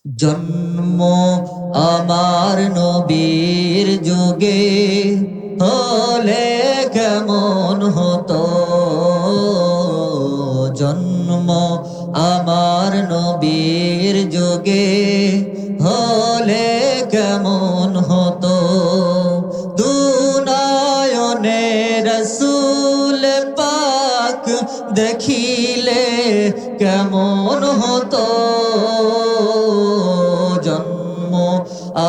জন্ম আমার নবীর যুগে হলে কেমন হতো, জন্ম আমার নবীর যুগে হলে কেমন হতো, দুনয়নে রসূল পাক দেখিলে কেমন হতো, জন্ম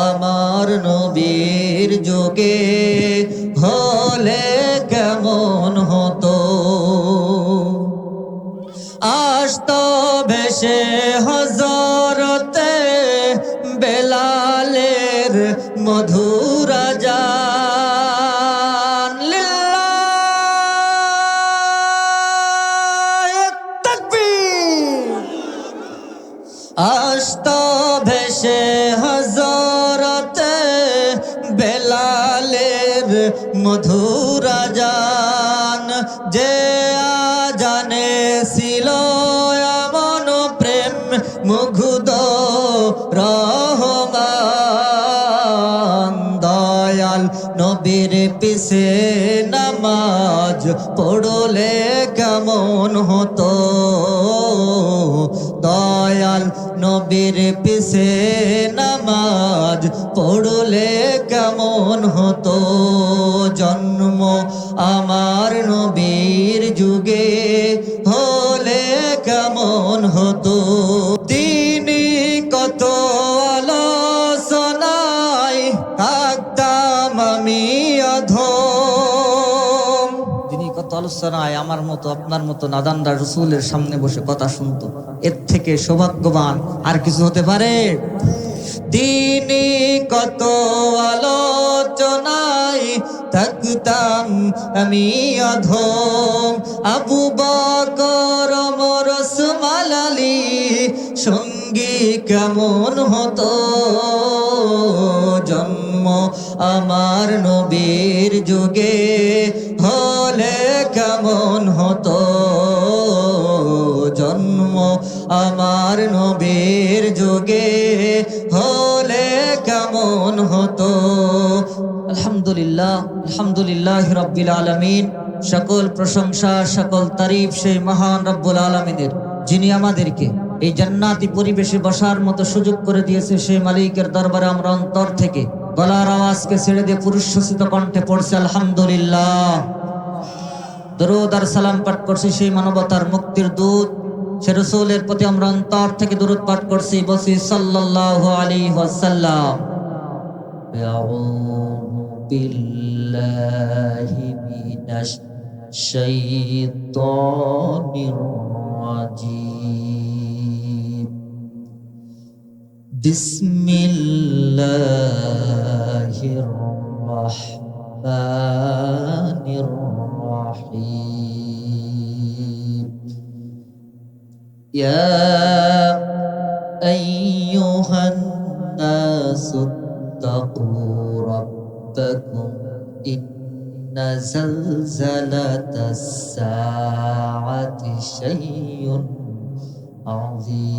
আমার নবীর যুগে হলে কেমন হতো। আসতো ভেসে হযরতে বেলালের মধুর আযান, লিল্লাহি তাকবীর। আসতো ভেসে হযরতে বেলালের মধুর আযান, যে আযানে ছিল এমন প্রেম মুগ্ধ রহমান, দয়াল নবীর পিছে নামাজ পড়লে কেমন হতো, দয়াল নবীর পিছে নামাজ পড়লে কেমন হতো, জন্ম আমার নবীর যুগে হলে কেমন হতো। তিনি কত আলোচনায় থাকতাম আমি অধম, তিনি কত আলোচনায় আমার মতো আপনার মতো নাদানরা রসুলের সামনে বসে কথা শুনতো, এর থেকে সৌভাগ্যবান আর কিছু হতে পারে? তিনি কত আলোচনায় থাকতাম আমি অধম, আবু বকর ওমর ওসমান আলী সঙ্গী কেমন হতো, জন্ম আমার নবীর যুগে হলে কেমন হতো, জন্ম আমার নবীর যুগে হলে কেমন হতো। আলহামদুলিল্লাহ, আলহামদুলিল্লাহ রাব্বিল আলামিন। সকল প্রশংসা সকল তারিফ সেই মহান রব্বুল আলামিনের, যিনি আমাদেরকে এই জান্নাতি পরিবেশে বসার মতো সুযোগ করে দিয়েছে। সেই মালিকের দরবারে আমরা অন্তর থেকে গলার আওয়াজকে ছেড়ে দিয়ে পুরুষসিত কণ্ঠে পড়ছি আলহামদুলিল্লাহ। দরুদ আর সালাম পাঠ করছি সেই মানবতার মুক্তির দূত সে রাসূলের প্রতি আমরা অন্তর থেকে দরুদ পাঠ করছি, বলছি সাল্লাল্লাহু আলাইহি ওয়াসাল্লাম। আউযু বিল্লাহি মিনাশ শাইতানির রাজীম। বিসমিল্লাহির রাহমানির রাহিম। ইয়া আইয়ুহান নাসু ইত্তাকু রাব্বাকুম ইন্না যালজালাতাস সাআতি শাইউন আযীম।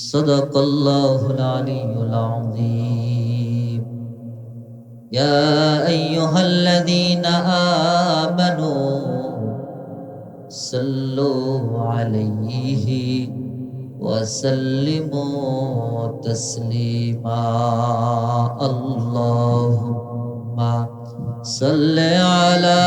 সাদাকাল্লাহুল আলিয়্যুল আযীম। ইয়া আইয়ুহাল্লাযীনা আমানু সাল্লু আলাইহি ওয়া সাল্লিমু তাসলিমা। আল্লাহুম্মা সাল্লি আলা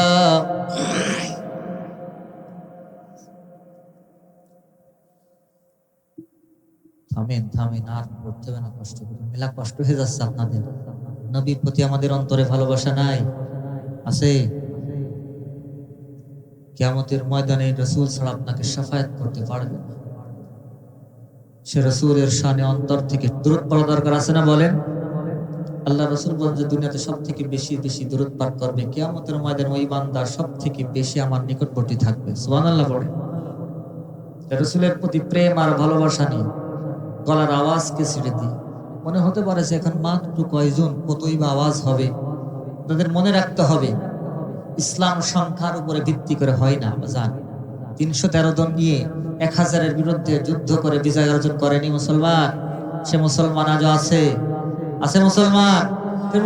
থামেন আর পড়তে হবে না, কষ্ট করে মেলা কষ্ট হয়ে যাচ্ছে আপনাদের। নবীর প্রতি আমাদের অন্তরে ভালোবাসা নাই? আছে? কিয়ামতের ময়দানে রাসূল ছাড়া আপনাকে শাফায়াত করতে পারবে না। সে রাসূলের শানে অন্তর থেকে দরুদ পড়া দরকার, আছে না বলেন? আল্লাহ রাসূল বলেন যে দুনিয়াতে সবথেকে বেশি বেশি দরুদ পাঠ করবে, কিয়ামতের ময়দানে ওই বান্দা সবথেকে বেশি আমার নিকটবর্তী থাকবে। সুবহানাল্লাহ পড়ে। রাসূলের প্রতি প্রেম আর ভালোবাসা নিয়ে গলার আওয়াজকে ছেড়ে দিয়ে, মনে হতে পারে যে এখন মাত্র কয়জন, কতই বা আওয়াজ হবে। তাদের মনে রাখতে হবে ইসলাম সংখ্যার উপরে ভিত্তি করে হয় না, জান। 313 জন নিয়ে 1000-এর বিরুদ্ধে যুদ্ধ করে বিজয় অর্জন করেনি মুসলমান? সে মুসলমান আজও আছে? আছে মুসলমান?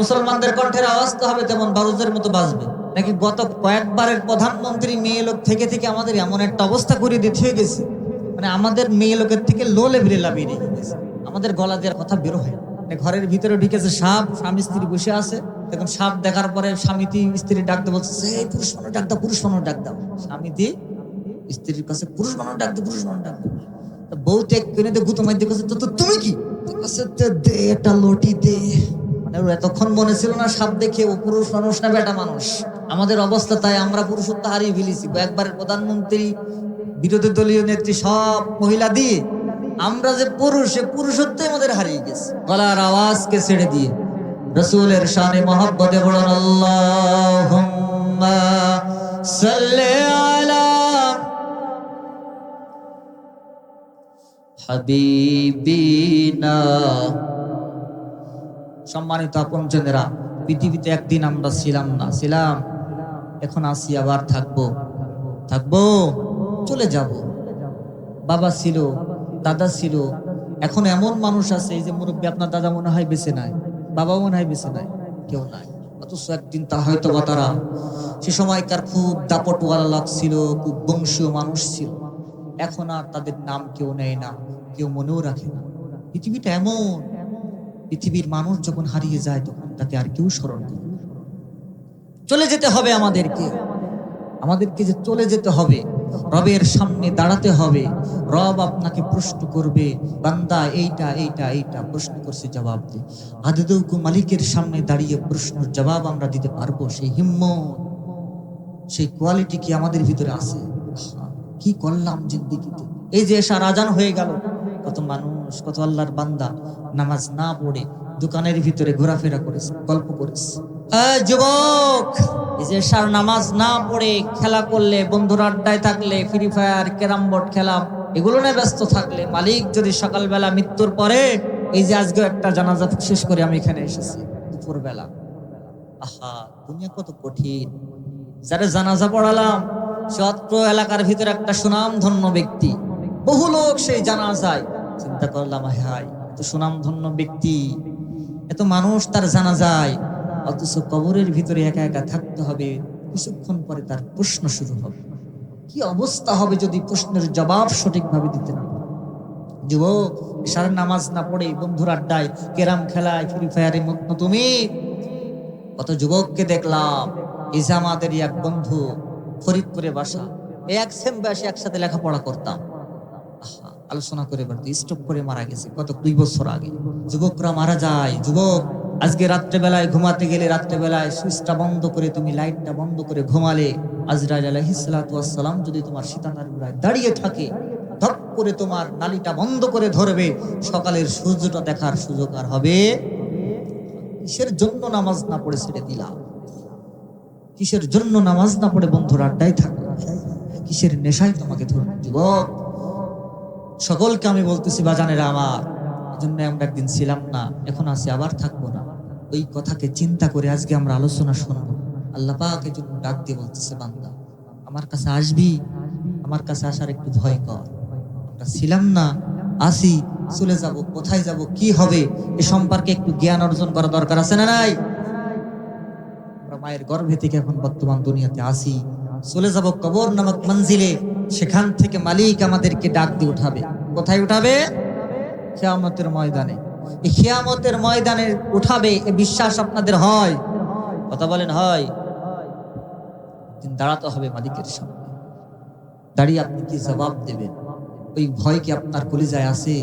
মুসলমানদের কণ্ঠের আওয়াজ তো হবে তেমন বারুদের মতো বাজবে নাকি? গত কয়েকবারের প্রধানমন্ত্রী মেয়ে লোক থেকে থেকে আমাদের এমন একটা অবস্থা করে দিতে হয়ে গেছে, মানে আমাদের মেয়ে লোকের থেকে লো লেভেলে লাভিয়ে রেখে গেছে। আমাদের গলা দেওয়ার কথা বেরো হয়। ঘরের ভিতরে ঢুকেছে সাপ, স্বামী স্ত্রী বসে আছে, দেখুন সাপ দেখার পরে স্বামীটি স্ত্রী ডাকতে বলছে, পুরুষ মানুষ ডাক দাও, পুরুষ মানুষ ডাক দাও। স্বামীটি স্ত্রীর কাছে পুরুষ মানুষ ডাক দাও, পুরুষ মানুষ ডাক দাও। বউ টেক কিনে গুতো মাইতে কাছে, তো তুমি কি দে একটা লটি দে। মানে এতক্ষণ মনে ছিল না সাপ দেখে ও পুরুষ মানুষ না বেটা মানুষ। আমাদের অবস্থা তাই, আমরা পুরুষত্ব হারিয়ে ফেলেছি। একবারের প্রধানমন্ত্রী, বিরোধী দলীয় নেত্রী সব মহিলা দিয়ে আমরা যে পুরুষ, সে পুরুষত্বই আমাদের হারিয়ে গেছে। গলার আওয়াজকে ছেড়ে দিয়ে রাসূলের শানে মহব্বতে পড়ুন আল্লাহুম্মা সাল্লি আলা হাবিবিনা। সম্মানিত আপনজনেরা, পৃথিবীতে একদিন আমরা ছিলাম না, ছিলাম, এখন আছি, আবার থাকবো, থাকবো, চলে যাব। বাবা ছিল, দাদা ছিল, এখন এমন মানুষ আছে, এই যে মুরব্বী, আপনার দাদা মনে হয় বেঁচে নাই, বাবা মনে হয় বেঁচে নাই, কেউ নাই। অথচ একদিন তা হয়তো বা তারা সে সময়কার খুব দাপটওয়ালা লোক ছিল, খুব বংশীয় মানুষ ছিল। এখন আর তাদের নাম কেউ নেয় না, কেউ মনেও রাখে না। পৃথিবীটা এমন, পৃথিবীর মানুষ যখন হারিয়ে যায় তখন তাকে আর কেউ স্মরণ করে। চলে যেতে হবে আমাদেরকে, আমাদেরকে যে চলে যেতে হবে, রবের সামনে দাঁড়াতে হবে। রব আপনাকে প্রশ্ন করবে, বান্দা এইটা এইটা এইটা প্রশ্ন করছে, জবাব দে। আদৌ মালিকের সামনে দাঁড়িয়ে প্রশ্নের জবাব আমরা দিতে পারবো? সেই হিম্মত, সেই কোয়ালিটি কি আমাদের ভিতরে আছে? কি করলাম জিন্দেগিতে? এই যে এশার আজান হয়ে গেল, কত মানুষ, কত আল্লাহর বান্দা নামাজ না পড়ে দোকানের ভিতরে ঘোরাফেরা করেছে, গল্প করেছে। যুবক, এই যে এশার নামাজ না পড়ে খেলা করলে, বন্ধুর আড্ডায় থাকলে, ফ্রি ফায়ার, ক্যারাম বোর্ড খেলা, এগুলো নিয়ে ব্যস্ত থাকলে, মালিক যদি সকালবেলা মৃত্যুর পরে, এই যে আজকে একটা জানাজা শেষ করে আমি এখানে এসেছি দুপুর বেলা, আহা দুনিয়া কত কঠিন। যারা জানাজা পড়ালাম, অত্র এলাকার ভিতরে একটা সুনাম ধন্য ব্যক্তি, বহু লোক সেই জানাজায়। চিন্তা করলাম, হায়, এত সুনাম ধন্য ব্যক্তি, এত মানুষ তার জানাজায়, অথচ কবরের ভিতরে একা একা থাকতে হবে। কিছুক্ষণ পরে তার প্রশ্ন শুরু হবে। কি অবস্থা হবে যদি প্রশ্নের জবাব সঠিকভাবে দিতে না পারে? যুবক, সারা নামাজ না পড়ে বন্ধুর আড্ডায়, ক্যারাম খেলায়, ফ্রি ফায়ারে মগ্ন তুমি। কত যুবককে দেখলাম, এই যে আমাদেরই এক বন্ধু, ফরিদপুরে বাসা, এক সেম বয়সে একসাথে লেখাপড়া করতাম, আলোচনা করে বেড়াতে, স্ট্রোক করে মারা গেছে কত 2 বছর আগে। যুবকরা মারা যায়। যুবক, আজকে রাত্রেবেলায় ঘুমাতে গেলে, রাত্রেবেলায় সুইচটা বন্ধ করে, তুমি লাইটটা বন্ধ করে ঘুমালে, আজরাইল আলাইহিস সালাতু ওয়াস সালাম যদি তোমার সীতানার গোড়ায় দাঁড়িয়ে থাকে, ধপ করে তোমার নালীটা বন্ধ করে ধরবে, সকালের সূর্যটা দেখার সুযোগ আর হবে? কিসের জন্য নামাজ না পড়ে ছেড়ে দিলাম? কিসের জন্য নামাজ না পড়ে বন্ধুর আড্ডায় থাকো? কিসের নেশায় তোমাকে ধরল? যুবক, সকলকে আমি বলতেছি, বাজানেরা আমার, এজন্য আমরা একদিন ছিলাম না, এখন আছি, আবার থাকবো না। ওই কথাকে চিন্তা করে আজকে আমরা আলোচনা শুনবো। আল্লাহ পাক এজন্য ডাক দিয়ে বলতেছে, বান্দা আমার কাছে আসবি? আমার কাছে আসার একটু ভয় কর। আমরা ছিলাম না, আসি, চলে যাব, কোথায় যাব, কি হবে, এ সম্পর্কে একটু জ্ঞান অর্জন করা দরকার আছে না নাই? আমরা মায়ের গর্ভে থেকে এখন বর্তমান দুনিয়াতে আসি, চলে যাব কবর নামক মঞ্জিলে। সেখান থেকে মালিক আমাদেরকে ডাক দিয়ে উঠাবে। কোথায় উঠাবে? কিয়ামতের ময়দানে। এই কিয়ামতের ময়দানে উঠাবে, এ বিশ্বাস আপনাদের হয়? কথা বলেন, হয়? দিন দাঁড়াতে হবে মালিকের সামনে, দাঁড়িয়ে আপনি কি জবাব দেবেন? ওই ভয় কি আপনার কলিজায় আছে?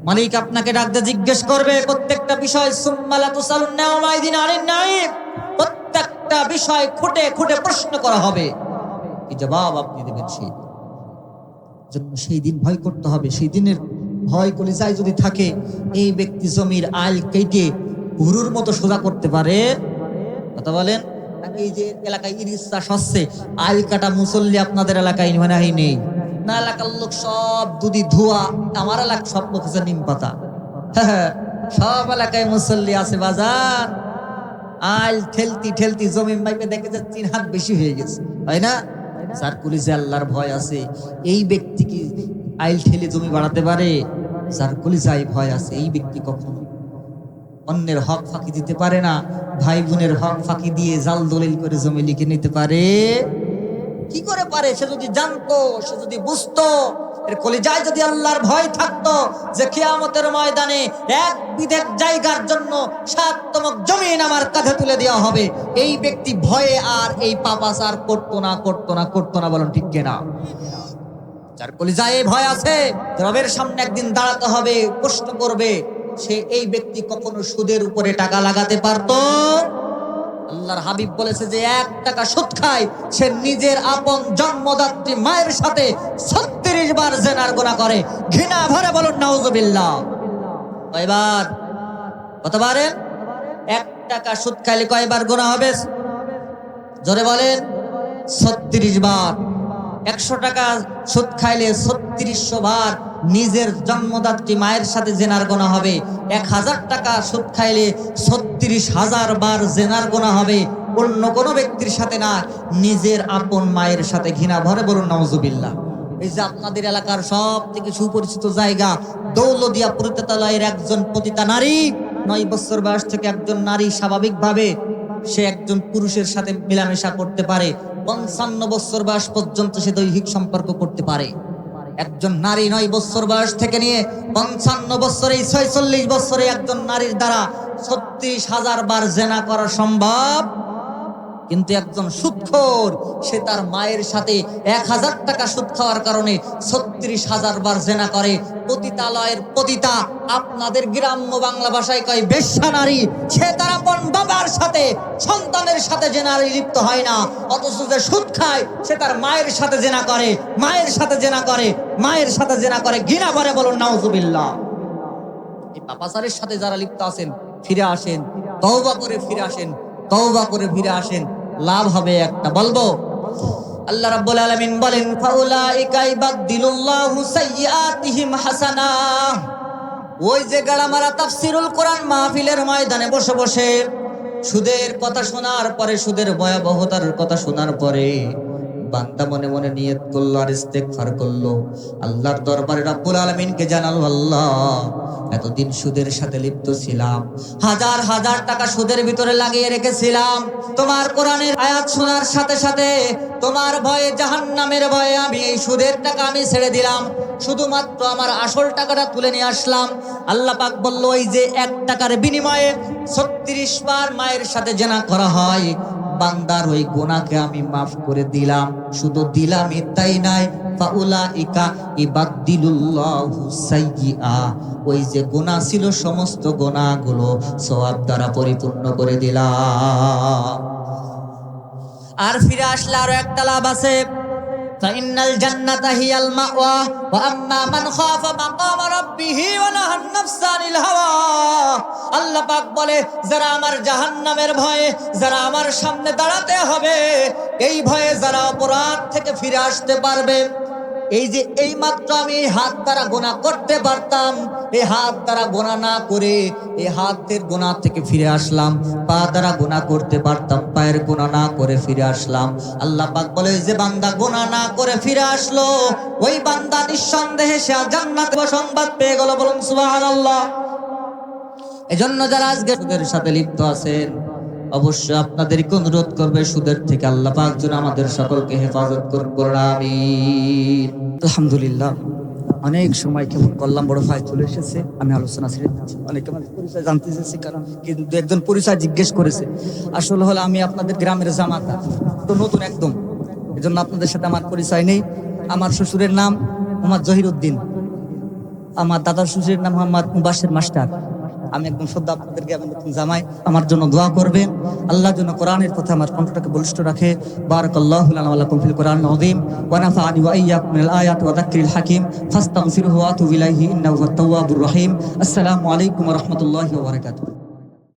মালিক আপনাকে ডাক দিয়ে জিজ্ঞেস করবে প্রত্যেকটা বিষয়, সুম্মা লা তুসালুন্না ইয়াওমা ইযিন আনিন নাঈম। প্রত্যেকটা বিষয় খুঁটে খুঁটে প্রশ্ন করা হবে, কি জবাব আপনি দেবেন? সেই জন্য সেই দিন ভয় করতে হবে। সেই দিনের ভয় কলিজায় যদি থাকে, এই ব্যক্তি জমির আইল কেটে গরুর মতো সোজা করতে পারে? কথা বলেন। এই যে এলাকায় ইরিশ চাষ হচ্ছে, আইল কাটা মুসল্লি আপনাদের এলাকায় মনে হয় নেই না? এলাকার লোক সব দুধি ধোয়া, আমার এলাকা সব লোক হচ্ছে নিম পাতা। সব এলাকায় মুসল্লি আছে বাজার, আইল ঠেলতি ঠেলতি জমি মাইপে দেখে যে 3 হাত বেশি হয়ে গেছে, হয় না? যার কলিজে আল্লাহর ভয় আছে, এই ব্যক্তি কি আইল ঠেলে জমি বাড়াতে পারে? যার কলিজায় ভয় আছে এই ব্যক্তি কখনো অন্যের হক ফাঁকি দিতে পারে না। ভাই বোনের হক ফাঁকি দিয়ে জাল দলিল করে জমি লিখে নিতে পারে? কি করে পারে? সে যদি জানতো, সে যদি বুঝতো, এর কলিজায় যদি আল্লাহর ভয় থাকতো যে কিয়ামতের ময়দানে এক বিধেক জায়গার জন্য 7 তমক জমিন আমার কাঁধে তুলে দেওয়া হবে, এই ব্যক্তি ভয়ে আর এই পাপাচার করতো না। বলুন ঠিক কিনা? যার কলিজায় ভয় আছে, রবের সামনে একদিন দাঁড়াতে হবে, প্রশ্ন করবে, সে এই ব্যক্তি কখনো সুদের উপরে টাকা লাগাতে পারতো? আল্লাহর হাবিব বলেছে যে 1 টাকা সুদ খায় সে নিজের আপন জন্মদাত্রী মায়ের সাথে 36 বার জিনার গুনাহ করে। ঘৃণা ভরে বলুন নাউজুবিল্লাহ। কয়বার? কতবারে? 1 টাকা সুদ খাইলে কয়বার গুনাহ হবে? জোরে বলেন। 36 বার। 100 টাকা সুদ খাইলে 3600 বার নিজের জন্মদাত্রী মায়ের সাথে জেনার গুনাহ হবে। 1000 টাকা সুদ খাইলে 36,000 বার জেনার গুনাহ হবে, অন্য কোনো ব্যক্তির সাথে না, নিজের আপন মায়ের সাথে। ঘৃণা ভরে বলুন নাউজুবিল্লাহ। এই যে আপনাদের এলাকার সব থেকে সুপরিচিত জায়গা দৌলদিয়া পতিতালয়ের একজন পতিতা নারী, 9 বছর বয়স থেকে একজন নারী স্বাভাবিকভাবে সে একজন পুরুষের সাথে মেলামেশা করতে পারে, 55 বছর বয়স পর্যন্ত সে দৈহিক সম্পর্ক করতে পারে। একজন নারী 9 বছর বয়স থেকে নিয়ে 55 বছরে, 46 বছরে একজন নারীর দ্বারা 36,000 বার জেনা করা সম্ভব। কিন্তু একজন সুদখোর সে তার মায়ের সাথে 1000 টাকা সুদ খাওয়ার কারণে 36,000 বার জেনা করে। পতিতালয়ের পতিতা, আপনাদের গ্রাম্য বাংলা ভাষায় কয় বেশ্যা নারী, সে তার আপন বাবার সাথে, সন্তানের সাথে জেনারে লিপ্ত হয় না, অথচ যে সুদ খায় সে তার মায়ের সাথে জেনা করে। ঘৃণা করে বলুন নাউজুবিল্লাহ। এই পাপাচারের সাথে যারা লিপ্ত আছেন, ফিরে আসেন, তওবা করে ফিরে আসেন। লাভ হবে একটা, বলবো। আল্লাহ রাব্বুল আলামিন বলেন ফাউলাইকা ইবাদদিলুল্লাহু সাইয়্যাতিহিম হাসানা। ওই যে গাড়ামারা তাফসীরুল কোরআন মাহফিলের ময়দানে বসে বসে সুদের কথা শোনার পরে, সুদের ভয়াবহতার কথা শোনার পরে বান্দা মনে মনে নিয়ত করলো আর ইস্তেগফার করলো, আল্লাহর দরবারে রাব্বুল আলামিনকে জানালো, আল্লাহ এতদিন সুদের সাথে লিপ্ত ছিলাম, হাজার টাকা সুদের ভিতরে লাগিয়ে রেখেছিলাম, তোমার কোরআনের আয়াত শোনার সাথে সাথে তোমার ভয়ে, জাহান্নামের ভয়ে আমি এই সুদের টাকা আমি ছেড়ে দিলাম, শুধুমাত্র আমার আসল টাকাটা তুলে নিয়ে আসলাম। আল্লাহ পাক বলল, ওই যে 1 টাকার বিনিময়ে 36 বার মায়ের সাথে জেনা করা হয়, বান্দার ওই গুনাহকে আমি মাফ করে দিলাম। শুধু দিলামই তাই নাই, ফাউলাইকা ইবাদদিলুল্লাহু সাইয়্যা, ওই যে গুনাহ ছিল সমস্ত গুনাহগুলো সওয়াব দ্বারা পরিপূর্ণ করে দিলাম। আর ফিরে আসলে আরো একটা লাভ আছে, ফাইনাল জান্নাতা হিয়াল মাওয়া ওয়া আম্মা মান খাফা মাকামা রাব্বিহি ওয়া নাহান নাফসা আনিল হাওয়া। আল্লাহ পাক বলে, যারা আমার জাহান্নামের ভয়ে, যারা আমার সামনে দাঁড়াতে হবে, এই ভয়ে যারা অপরাধ থেকে ফিরে আসতে পারবে, এই যে এই মাত্র আমি এই হাত দ্বারা গুনাহ করতে পারতাম, এই হাত দ্বারা গুনাহ না করে এই হাতের গুনাহ থেকে ফিরে আসলাম, পা দ্বারা গুনাহ করতে পারতাম, পায়ের গুনাহ না করে ফিরে আসলাম। আল্লাহ পাক বলে, যে বান্দা গুনাহ না করে ফিরে আসলো, ওই বান্দা নিঃসন্দেহে সে জান্নাতের সংবাদ পেয়ে গেল। বলুন সুবহানাল্লাহ। এজন্য যারা আজকে সুদের সাথে লিপ্ত আছেন, অবশ্যই আপনাদেরকে অনুরোধ করবে, সুদের থেকে আল্লাহ পাক যেন আমাদের সকলকে হেফাজত করুন, আমিন। আলহামদুলিল্লাহ, অনেক সময় কেমন করলাম, বড় ভাই চলে এসেছে, আমি আলোচনা ছেড়ে দিচ্ছি। অনেকে আমার পরিচয় জানতে চেয়েছি, কারণ কিন্তু একজন পরিচয় জিজ্ঞেস করেছে। আসলে হলো আমি আপনাদের গ্রামের জামাতা, তো নতুন একদম, এজন্য আপনাদের সাথে আমার পরিচয় নেই। আমার শ্বশুরের নাম মোহাম্মদ জহিরউদ্দিন, আমার দাদার শ্বশুরের নাম মোহাম্মদ মুবাশশির মাস্টার। আমি একদম সদ্য আপনাদের গ্রামের নতুন জামাই। আমার জন্য দোয়া করবেন, আল্লাহ যেন কোরআনের পথে আমার কণ্ঠটাকে বলিষ্ঠ রাখে। বারাকাল্লাহু লানা ওয়া লাকুম ফিল কোরআনিল আযীম ওয়া নাফা'নি ওয়া ইয়্যাকুম মিনাল আয়াতি ওয়া যাক্রিল হাকীম ফাস্তাগফিরুহু ওয়া আতুবু ইলাইহি ইন্নাহু হুয়াত তাওয়াবুর রহিম। আসসালামু আলাইকুম ওয়া রাহমাতুল্লাহি ওয়া বারাকাতুহু।